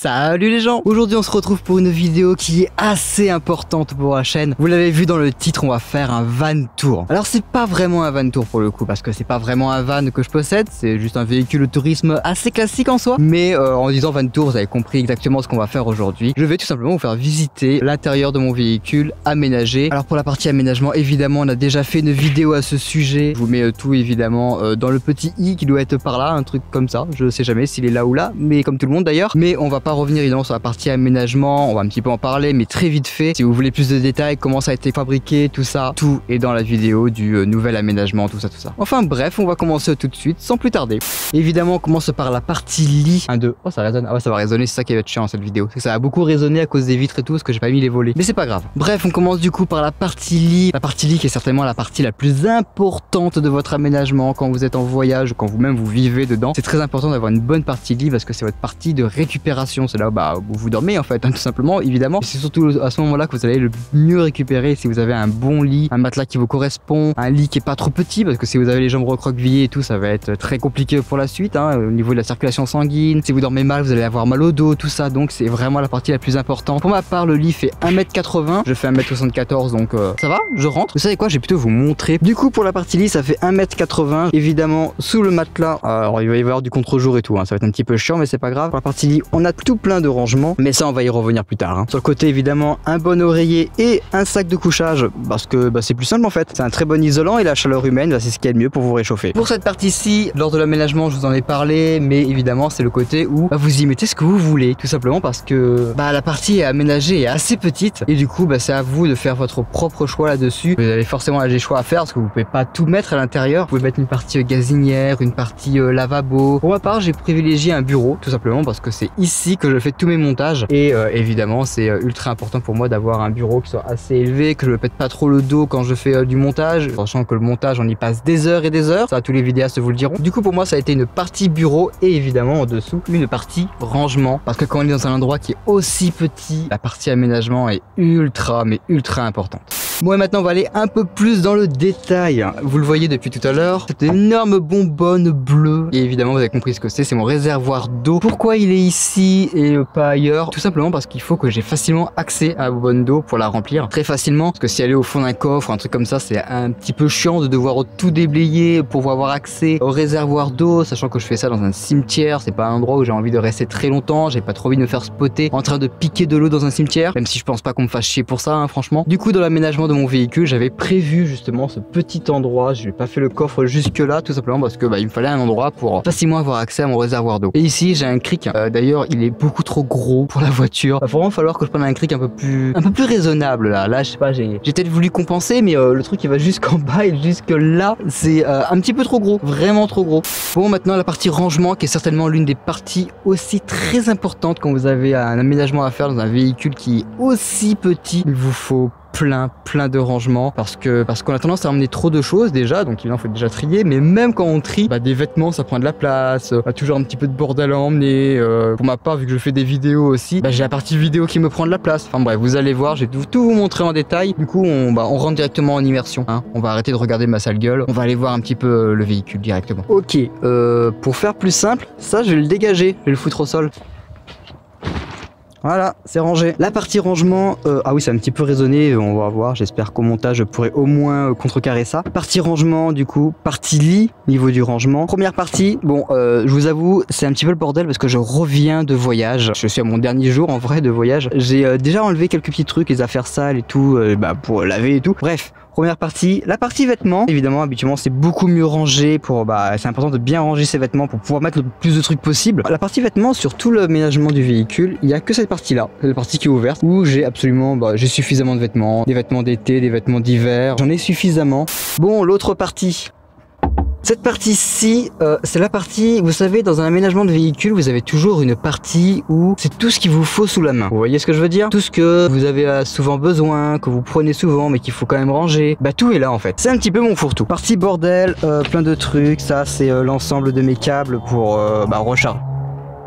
Salut les gens, aujourd'hui on se retrouve pour une vidéo qui est assez importante pour la chaîne. Vous l'avez vu dans le titre, on va faire un van tour. Alors c'est pas vraiment un van tour pour le coup, parce que c'est pas vraiment un van que je possède, c'est juste un véhicule de tourisme assez classique en soi. Mais en disant van tour, vous avez compris exactement ce qu'on va faire aujourd'hui. Je vais tout simplement vous faire visiter l'intérieur de mon véhicule aménagé. Alors pour la partie aménagement, évidemment on a déjà fait une vidéo à ce sujet. Je vous mets tout évidemment dans le petit i qui doit être par là, un truc comme ça. Je sais jamais s'il est là ou là, mais comme tout le monde d'ailleurs. Mais on va pas revenir évidemment sur la partie aménagement, on va un petit peu en parler, mais très vite fait. Si vous voulez plus de détails, comment ça a été fabriqué, tout ça, tout est dans la vidéo du nouvel aménagement, tout ça. Enfin bref, on va commencer tout de suite, sans plus tarder. Évidemment, on commence par la partie lit. 1, 2, oh ça résonne, ah ouais ça va résonner, c'est ça qui va être chiant dans cette vidéo. C'est que ça va beaucoup résonner à cause des vitres et tout, parce que j'ai pas mis les volets. Mais c'est pas grave. Bref, on commence du coup par la partie lit. La partie lit qui est certainement la partie la plus importante de votre aménagement quand vous êtes en voyage ou quand vous-même vous vivez dedans. C'est très important d'avoir une bonne partie lit parce que c'est votre partie de récupération. C'est là où vous dormez en fait, hein, tout simplement, évidemment. C'est surtout à ce moment-là que vous allez le mieux récupérer si vous avez un bon lit, un matelas qui vous correspond, un lit qui est pas trop petit parce que si vous avez les jambes recroquevillées et tout, ça va être très compliqué pour la suite, hein, au niveau de la circulation sanguine. Si vous dormez mal, vous allez avoir mal au dos, tout ça. Donc c'est vraiment la partie la plus importante. Pour ma part, le lit fait 1m80, je fais 1m74, donc ça va, je rentre. Vous savez quoi, je vais plutôt vous montrer. Du coup, pour la partie lit, ça fait 1m80. Évidemment, sous le matelas, alors il va y avoir du contre-jour et tout, hein, ça va être un petit peu chiant, mais c'est pas grave. Pour la partie lit, on a tout plein de rangements, mais ça, on va y revenir plus tard, hein. Sur le côté, évidemment, un bon oreiller et un sac de couchage, parce que c'est plus simple en fait. C'est un très bon isolant et la chaleur humaine, c'est ce qu'il y a de mieux pour vous réchauffer. Pour cette partie-ci, lors de l'aménagement, je vous en ai parlé, mais évidemment, c'est le côté où vous y mettez ce que vous voulez, tout simplement parce que la partie aménagée est assez petite et du coup, c'est à vous de faire votre propre choix là-dessus. Vous avez forcément des choix à faire parce que vous pouvez pas tout mettre à l'intérieur. Vous pouvez mettre une partie gazinière, une partie lavabo. Pour ma part, j'ai privilégié un bureau, tout simplement parce que c'est ici que je fais tous mes montages et évidemment, c'est ultra important pour moi d'avoir un bureau qui soit assez élevé, que je me pète pas trop le dos quand je fais du montage, sachant que le montage on y passe des heures et des heures, ça tous les vidéastes vous le diront. Du coup pour moi ça a été une partie bureau et évidemment en dessous une partie rangement, parce que quand on est dans un endroit qui est aussi petit, la partie aménagement est ultra importante. Bon et maintenant on va aller un peu plus dans le détail. Vous le voyez depuis tout à l'heure, cette énorme bonbonne bleue, et évidemment vous avez compris ce que c'est mon réservoir d'eau. Pourquoi il est ici et pas ailleurs? Tout simplement parce qu'il faut que j'ai facilement accès à la bonbonne d'eau pour la remplir très facilement, parce que si elle est au fond d'un coffre, un truc comme ça, c'est un petit peu chiant de devoir tout déblayer pour avoir accès au réservoir d'eau, sachant que je fais ça dans un cimetière, c'est pas un endroit où j'ai envie de rester très longtemps, j'ai pas trop envie de me faire spotter en train de piquer de l'eau dans un cimetière, même si je pense pas qu'on me fasse chier pour ça, hein, franchement. Du coup dans l'aménagement de mon véhicule, j'avais prévu justement ce petit endroit, je n'ai pas fait le coffre jusque là, tout simplement parce que il me fallait un endroit pour facilement avoir accès à mon réservoir d'eau. Et ici j'ai un cric, d'ailleurs il est beaucoup trop gros pour la voiture, il va vraiment falloir que je prenne un cric un peu plus raisonnable là je sais pas, j'ai peut-être voulu compenser, mais le truc il va jusqu'en bas et jusque là, c'est un petit peu trop gros, vraiment trop gros. Bon maintenant la partie rangement qui est certainement l'une des parties aussi très importantes quand vous avez un aménagement à faire dans un véhicule qui est aussi petit. Il vous faut plein de rangements parce qu'on a tendance à emmener trop de choses déjà, donc évidemment faut déjà trier, mais même quand on trie, des vêtements ça prend de la place, toujours un petit peu de bordel à emmener. Pour ma part, vu que je fais des vidéos aussi, j'ai la partie vidéo qui me prend de la place. Enfin bref, vous allez voir, je vais tout vous montrer en détail. Du coup on rentre directement en immersion, hein. On va arrêter de regarder ma sale gueule, on va aller voir un petit peu le véhicule directement. Ok, pour faire plus simple, ça je vais le dégager, je vais le foutre au sol. Voilà, c'est rangé. La partie rangement, ah oui, c'est un petit peu résonné, on va voir, j'espère qu'au montage je pourrai au moins contrecarrer ça. Partie rangement, du coup, partie lit, niveau du rangement. Première partie, bon, je vous avoue, c'est un petit peu le bordel parce que je reviens de voyage. Je suis à mon dernier jour en vrai de voyage. J'ai déjà enlevé quelques petits trucs, les affaires sales et tout, pour laver et tout. Bref. Première partie, la partie vêtements. Évidemment, habituellement, c'est beaucoup mieux rangé pour, c'est important de bien ranger ses vêtements pour pouvoir mettre le plus de trucs possible. La partie vêtements, sur tout l'aménagement du véhicule, il y a que cette partie-là, la partie qui est ouverte, où j'ai absolument, j'ai suffisamment de vêtements, des vêtements d'été, des vêtements d'hiver. J'en ai suffisamment. Bon, l'autre partie. Cette partie-ci, c'est la partie, vous savez, dans un aménagement de véhicule, vous avez toujours une partie où c'est tout ce qu'il vous faut sous la main. Vous voyez ce que je veux dire? Tout ce que vous avez souvent besoin, que vous prenez souvent, mais qu'il faut quand même ranger. Tout est là en fait. C'est un petit peu mon fourre-tout. Partie bordel, plein de trucs. Ça, c'est l'ensemble de mes câbles pour recharger.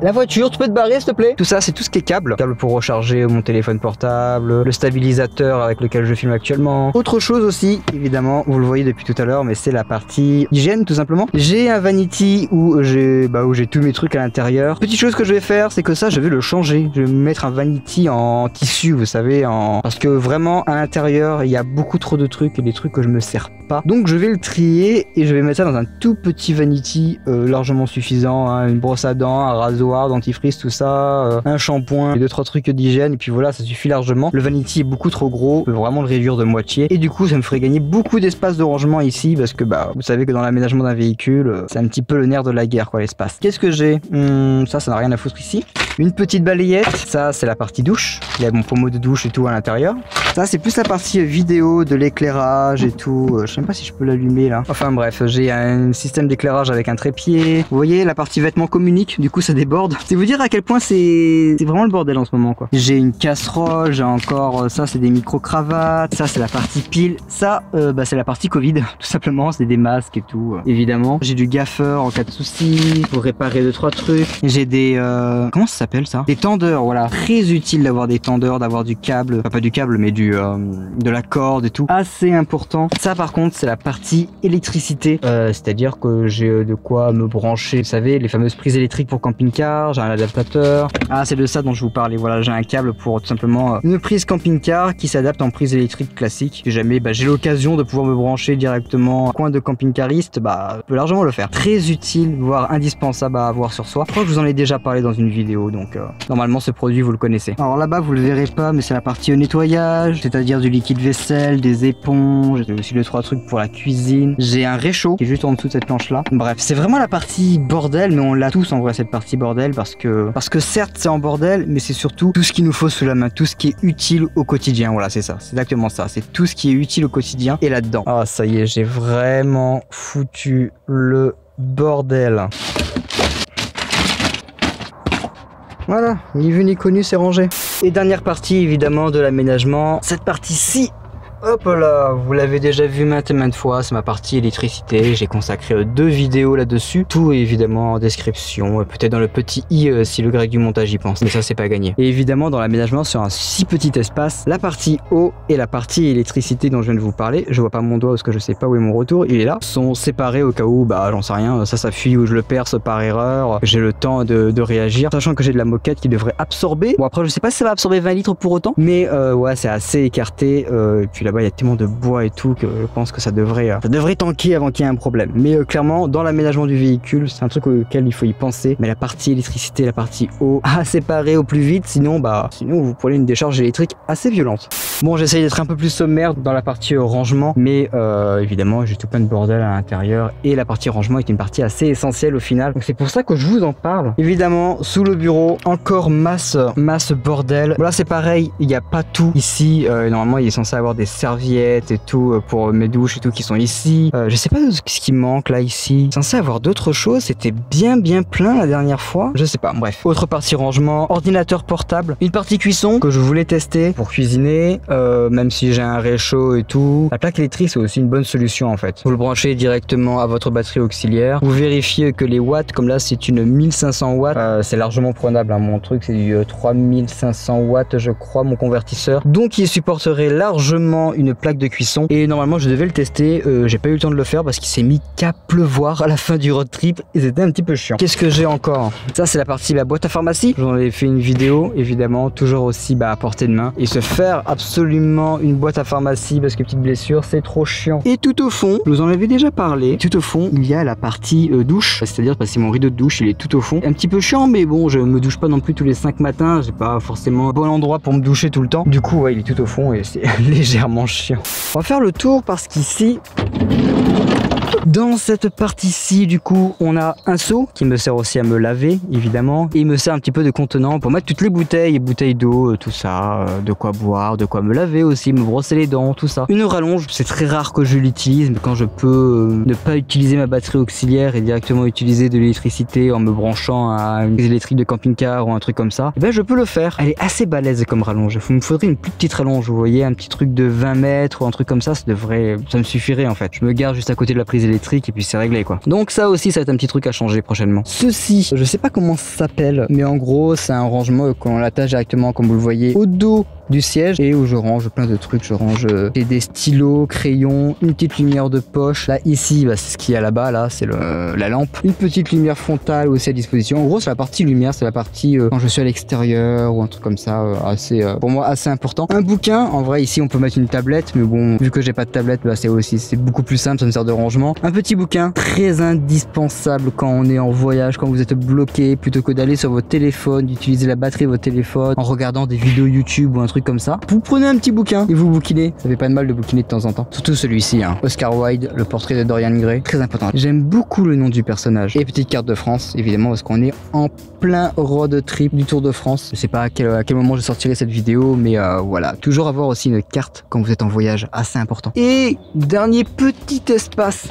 La voiture, tu peux te barrer s'il te plaît. Tout ça, c'est tout ce qui est câble. Câble pour recharger mon téléphone portable, le stabilisateur avec lequel je filme actuellement. Autre chose aussi, évidemment, vous le voyez depuis tout à l'heure, mais c'est la partie hygiène tout simplement. J'ai un vanity où j'ai tous mes trucs à l'intérieur. Petite chose que je vais faire, c'est que ça, je vais le changer. Je vais mettre un vanity en tissu, vous savez, parce que vraiment à l'intérieur, il y a beaucoup trop de trucs et des trucs que je me sers pas. Donc je vais le trier et je vais mettre ça dans un tout petit vanity largement suffisant, hein, une brosse à dents, un rasoir, dentifrice, tout ça, un shampoing, 2-3 trucs d'hygiène et puis voilà, ça suffit largement. Le vanity est beaucoup trop gros, je peux vraiment le réduire de moitié et du coup ça me ferait gagner beaucoup d'espace de rangement ici parce que vous savez que dans l'aménagement d'un véhicule, c'est un petit peu le nerf de la guerre quoi, l'espace. Qu'est-ce que j'ai? Ça n'a rien à foutre ici. Une petite balayette, ça c'est la partie douche, il y a mon pommeau de douche et tout à l'intérieur. Ça c'est plus la partie vidéo, de l'éclairage et tout, je sais même pas si je peux l'allumer là. Enfin bref, j'ai un système d'éclairage avec un trépied. Vous voyez la partie vêtements communique, du coup ça déborde. C'est vous dire à quel point c'est vraiment le bordel en ce moment quoi. J'ai une casserole, j'ai encore ça c'est des micro-cravates, ça c'est la partie pile, ça c'est la partie Covid tout simplement, c'est des masques et tout évidemment. J'ai du gaffeur en cas de souci pour réparer 2-3 trucs. J'ai des comment ça s'appelle ça? Des tendeurs, voilà. Très utile d'avoir des tendeurs, d'avoir du câble, enfin pas du câble mais de la corde et tout. Assez important. Ça par contre c'est la partie électricité, c'est-à-dire que j'ai de quoi me brancher, vous savez, les fameuses prises électriques pour camping-car, j'ai un adaptateur. Ah c'est de ça dont je vous parlais, voilà, j'ai un câble pour tout simplement une prise camping-car qui s'adapte en prise électrique classique. Si jamais j'ai l'occasion de pouvoir me brancher directement au coin de camping-cariste, je peux largement le faire. Très utile, voire indispensable à avoir sur soi. Je crois que je vous en ai déjà parlé dans une vidéo, donc normalement ce produit vous le connaissez. Alors là-bas vous le verrez pas, mais c'est la partie au nettoyage, c'est-à-dire du liquide vaisselle, des éponges, j'ai aussi 2-3 trucs pour la cuisine. J'ai un réchaud qui est juste en dessous de cette planche là. Bref, c'est vraiment la partie bordel, mais on l'a tous en vrai cette partie bordel parce que certes c'est en bordel, mais c'est surtout tout ce qu'il nous faut sous la main, tout ce qui est utile au quotidien. Voilà, c'est ça, c'est exactement ça, c'est tout ce qui est utile au quotidien et là-dedans. Ah ça y est, j'ai vraiment foutu le bordel. Voilà, ni vu ni connu, c'est rangé. Et dernière partie évidemment de l'aménagement, cette partie-ci. Hop là, vous l'avez déjà vu maintes et maintes fois, c'est ma partie électricité, j'ai consacré 2 vidéos là-dessus, tout est évidemment en description, peut-être dans le petit i si le grec du montage y pense, mais ça c'est pas gagné. Et évidemment dans l'aménagement sur un si petit espace, la partie eau et la partie électricité dont je viens de vous parler, je vois pas mon doigt parce que je sais pas où est mon retour, il est là, sont séparés au cas où, j'en sais rien, ça fuit ou je le perce par erreur, j'ai le temps de réagir, sachant que j'ai de la moquette qui devrait absorber, bon après je sais pas si ça va absorber 20 litres pour autant, mais ouais c'est assez écarté, et puis là-bas il y a tellement de bois et tout que je pense que ça devrait tanker avant qu'il y ait un problème. Mais clairement dans l'aménagement du véhicule c'est un truc auquel il faut y penser, mais la partie électricité, la partie eau à séparer au plus vite, sinon vous prenez une décharge électrique assez violente. Bon j'essaye d'être un peu plus sommaire dans la partie rangement, mais évidemment j'ai tout plein de bordel à l'intérieur et la partie rangement est une partie assez essentielle au final, donc c'est pour ça que je vous en parle. Évidemment sous le bureau encore masse bordel, voilà c'est pareil, il n'y a pas tout ici, normalement il est censé avoir des serviettes et tout pour mes douches et tout qui sont ici, je sais pas ce qui manque là ici, censé avoir d'autres choses, c'était bien plein la dernière fois, je sais pas, bref. Autre partie rangement, ordinateur portable, une partie cuisson que je voulais tester pour cuisiner, même si j'ai un réchaud et tout. La plaque électrique c'est aussi une bonne solution en fait, vous le branchez directement à votre batterie auxiliaire, vous vérifiez que les watts, comme là c'est une 1500 watts, c'est largement prenable, hein. Mon truc c'est du 3500 watts je crois, mon convertisseur, donc il supporterait largement une plaque de cuisson et normalement je devais le tester, j'ai pas eu le temps de le faire parce qu'il s'est mis qu'à pleuvoir à la fin du road trip et c'était un petit peu chiant. Qu'est-ce que j'ai encore? Ça c'est la partie la boîte à pharmacie, j'en avais fait une vidéo évidemment, toujours aussi à portée de main, et se faire absolument une boîte à pharmacie parce que petite blessure c'est trop chiant. Et tout au fond, je vous en avais déjà parlé, tout au fond il y a la partie douche, c'est-à-dire passer mon rideau de douche, il est tout au fond, un petit peu chiant mais bon je me douche pas non plus tous les 5 matins, j'ai pas forcément un bon endroit pour me doucher tout le temps, du coup ouais il est tout au fond et c'est légèrement chiant. On va faire le tour parce qu'ici, dans cette partie-ci, du coup, on a un seau qui me sert aussi à me laver, évidemment. Et il me sert un petit peu de contenant pour mettre toutes les bouteilles d'eau, tout ça, de quoi boire, de quoi me laver aussi, me brosser les dents, tout ça. Une rallonge, c'est très rare que je l'utilise, mais quand je peux ne pas utiliser ma batterie auxiliaire et directement utiliser de l'électricité en me branchant à une prise électrique de camping-car ou un truc comme ça, je peux le faire. Elle est assez balèze comme rallonge. Il me faudrait une plus petite rallonge, vous voyez, un petit truc de 20 mètres ou un truc comme ça, ça me suffirait en fait. Je me garde juste à côté de la prise prise électrique et puis c'est réglé quoi. Donc ça aussi ça va être un petit truc à changer prochainement. Ceci, je sais pas comment ça s'appelle, mais en gros c'est un rangement qu'on l'attache directement comme vous le voyez au dos du siège et où je range plein de trucs. Je range des stylos, crayons, une petite lumière de poche. Là ici bah, c'est ce qu'il y a là-bas, là c'est la lampe, une petite lumière frontale aussi à disposition. En gros c'est la partie lumière, c'est la partie quand je suis à l'extérieur ou un truc comme ça, assez pour moi assez important. Un bouquin, en vrai ici on peut mettre une tablette, mais bon vu que j'ai pas de tablette bah, c'est beaucoup plus simple, ça me sert de rangement. Un petit bouquin très indispensable quand on est en voyage, quand vous êtes bloqué, plutôt que d'aller sur votre téléphone, d'utiliser la batterie de votre téléphone en regardant des vidéos YouTube ou un truc comme ça. Vous prenez un petit bouquin et vous bouquinez. Ça fait pas de mal de bouquiner de temps en temps. Surtout celui-ci, hein. Oscar Wilde, le portrait de Dorian Gray, très important. J'aime beaucoup le nom du personnage. Et petite carte de France, évidemment, parce qu'on est en plein road trip du Tour de France. Je sais pas à quel moment je sortirai cette vidéo, mais voilà. Toujours avoir aussi une carte quand vous êtes en voyage, assez important. Et dernier petit espace.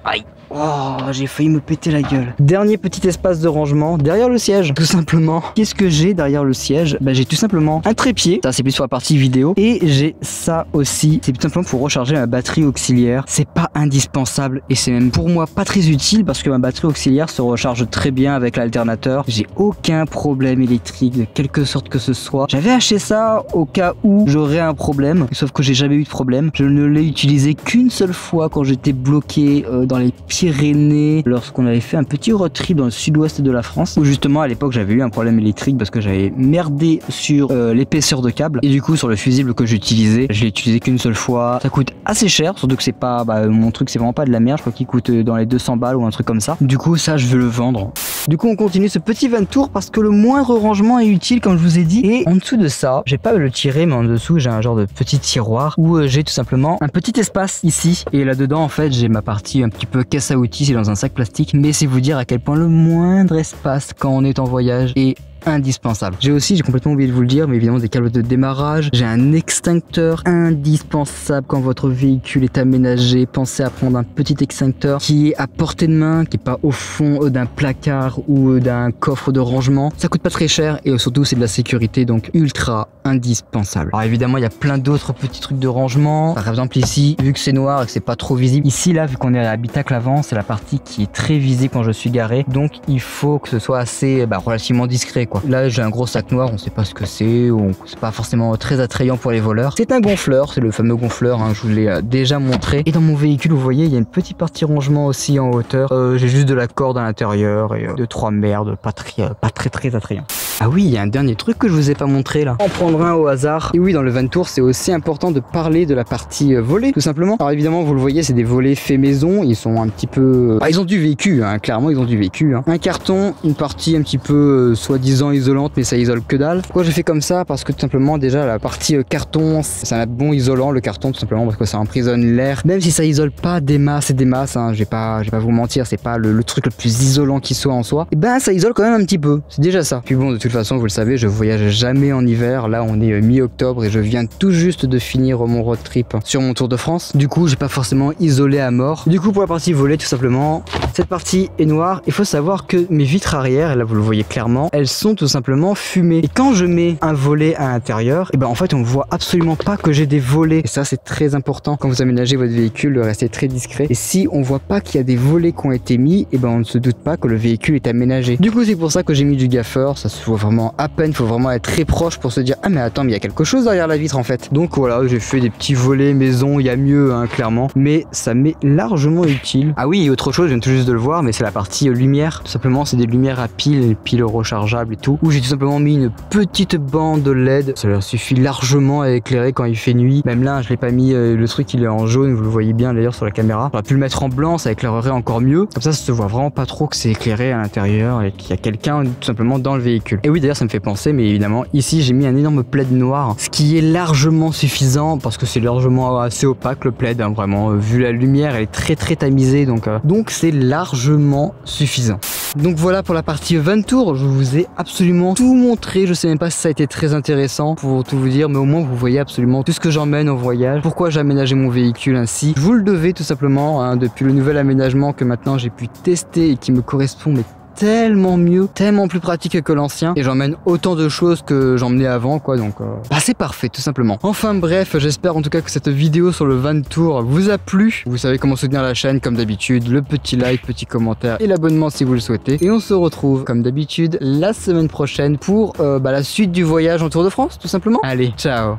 Aïe. Oh, j'ai failli me péter la gueule. Dernier petit espace de rangement derrière le siège, tout simplement. Qu'est-ce que j'ai derrière le siège? Bah j'ai tout simplement un trépied, ça c'est plus sur la partie vidéo, et j'ai ça aussi, c'est tout simplement pour recharger ma batterie auxiliaire. C'est pas indispensable et c'est même pour moi pas très utile parce que ma batterie auxiliaire se recharge très bien avec l'alternateur. J'ai aucun problème électrique de quelque sorte que ce soit. J'avais acheté ça au cas où j'aurais un problème, sauf que j'ai jamais eu de problème. Je ne l'ai utilisé qu'une seule fois quand j'étais bloqué dans les Pyrénées lorsqu'on avait fait un petit road trip dans le sud-ouest de la France où justement à l'époque j'avais eu un problème électrique parce que j'avais merdé sur l'épaisseur de câble et du coup sur le fusible que j'utilisais, je l'ai utilisé qu'une seule fois. Ça coûte assez cher, surtout que c'est pas mon truc, c'est vraiment pas de la merde, je crois qu'il coûte dans les 200 balles ou un truc comme ça. Du coup ça je veux le vendre. Du coup on continue ce petit van tour parce que le moindre rangement est utile comme je vous ai dit. Et en dessous de ça, j'ai pas le tirer mais en dessous j'ai un genre de petit tiroir où j'ai tout simplement un petit espace ici et là dedans en fait j'ai ma partie un petit peu caisse à outils, c'est dans un sac plastique, mais c'est vous dire à quel point le moindre espace quand on est en voyage est indispensable. J'ai complètement oublié de vous le dire, mais évidemment des câbles de démarrage. J'ai un extincteur indispensable quand votre véhicule est aménagé. Pensez à prendre un petit extincteur qui est à portée de main, qui est pas au fond d'un placard ou d'un coffre de rangement. Ça coûte pas très cher et surtout c'est de la sécurité, donc ultra indispensable. Alors évidemment il y a plein d'autres petits trucs de rangement. Par exemple ici, vu que c'est noir et que c'est pas trop visible, ici là vu qu'on est à l'habitacle avant, c'est la partie qui est très visible quand je suis garé, donc il faut que ce soit assez relativement discret quoi. Là j'ai un gros sac noir, on sait pas ce que c'est, c'est pas forcément très attrayant pour les voleurs. C'est un gonfleur, c'est le fameux gonfleur, hein, je vous l'ai déjà montré. Et dans mon véhicule vous voyez il y a une petite partie rangement aussi en hauteur. J'ai juste de la corde à l'intérieur et 2-3 merdes, pas très attrayant. Ah oui, il y a un dernier truc que je vous ai pas montré là. En prendre un au hasard. Et oui, dans le van tour, c'est aussi important de parler de la partie volée, tout simplement. Alors évidemment, vous le voyez, c'est des volets faits maison. Ils sont un petit peu... ils ont du vécu, hein, clairement, ils ont du vécu. Hein. Un carton, une partie un petit peu soi-disant isolante, mais ça isole que dalle. Pourquoi j'ai fait comme ça? Parce que tout simplement, déjà, la partie carton, c'est un bon isolant, le carton, tout simplement, parce que ça emprisonne l'air. Même si ça isole pas des masses et des masses, hein, je vais pas vous mentir, c'est pas le truc le plus isolant qui soit en soi. Et ben, ça isole quand même un petit peu. C'est déjà ça. Puis bon, de toute façon, vous le savez, je voyage jamais en hiver. Là, on est mi-octobre et je viens tout juste de finir mon road trip sur mon Tour de France. Du coup, j'ai pas forcément isolé à mort. Du coup, pour la partie volée, tout simplement, cette partie est noire. Il faut savoir que mes vitres arrière, et là vous le voyez clairement, elles sont tout simplement fumées. Et quand je mets un volet à l'intérieur, et ben en fait, on voit absolument pas que j'ai des volets. Et ça, c'est très important. Quand vous aménagez votre véhicule, restez très discret. Et si on voit pas qu'il y a des volets qui ont été mis, et ben on ne se doute pas que le véhicule est aménagé. Du coup, c'est pour ça que j'ai mis du gaffeur. Ça se voit vraiment à peine, faut vraiment être très proche pour se dire ah mais attends mais il y a quelque chose derrière la vitre en fait. Donc voilà, j'ai fait des petits volets maison, il y a mieux hein, clairement, mais ça m'est largement utile. Ah oui, et autre chose, je viens tout juste de le voir, mais c'est la partie lumière. Tout simplement c'est des lumières à piles rechargeables et tout, où j'ai tout simplement mis une petite bande LED. Ça leur suffit largement à éclairer quand il fait nuit. Même là je l'ai pas mis, le truc il est en jaune, vous le voyez bien d'ailleurs sur la caméra. J'aurais pu le mettre en blanc, ça éclairerait encore mieux. Comme ça se voit vraiment pas trop que c'est éclairé à l'intérieur et qu'il y a quelqu'un tout simplement dans le véhicule. Et oui d'ailleurs ça me fait penser, mais évidemment ici j'ai mis un énorme plaid noir, ce qui est largement suffisant parce que c'est largement assez opaque le plaid, hein, vraiment vu la lumière elle est très tamisée, donc c'est largement suffisant. Donc voilà pour la partie van tour, je vous ai absolument tout montré. Je sais même pas si ça a été très intéressant pour tout vous dire, mais au moins vous voyez absolument tout ce que j'emmène en voyage, pourquoi j'ai aménagé mon véhicule ainsi. Je vous le devais tout simplement, hein, depuis le nouvel aménagement que maintenant j'ai pu tester et qui me correspond mais tellement mieux, tellement plus pratique que l'ancien et j'emmène autant de choses que j'emmenais avant quoi, donc bah, c'est parfait tout simplement. Enfin bref, j'espère en tout cas que cette vidéo sur le van tour vous a plu. Vous savez comment soutenir la chaîne comme d'habitude, le petit like, petit commentaire et l'abonnement si vous le souhaitez. Et on se retrouve comme d'habitude la semaine prochaine pour la suite du voyage en Tour de France tout simplement. Allez, ciao.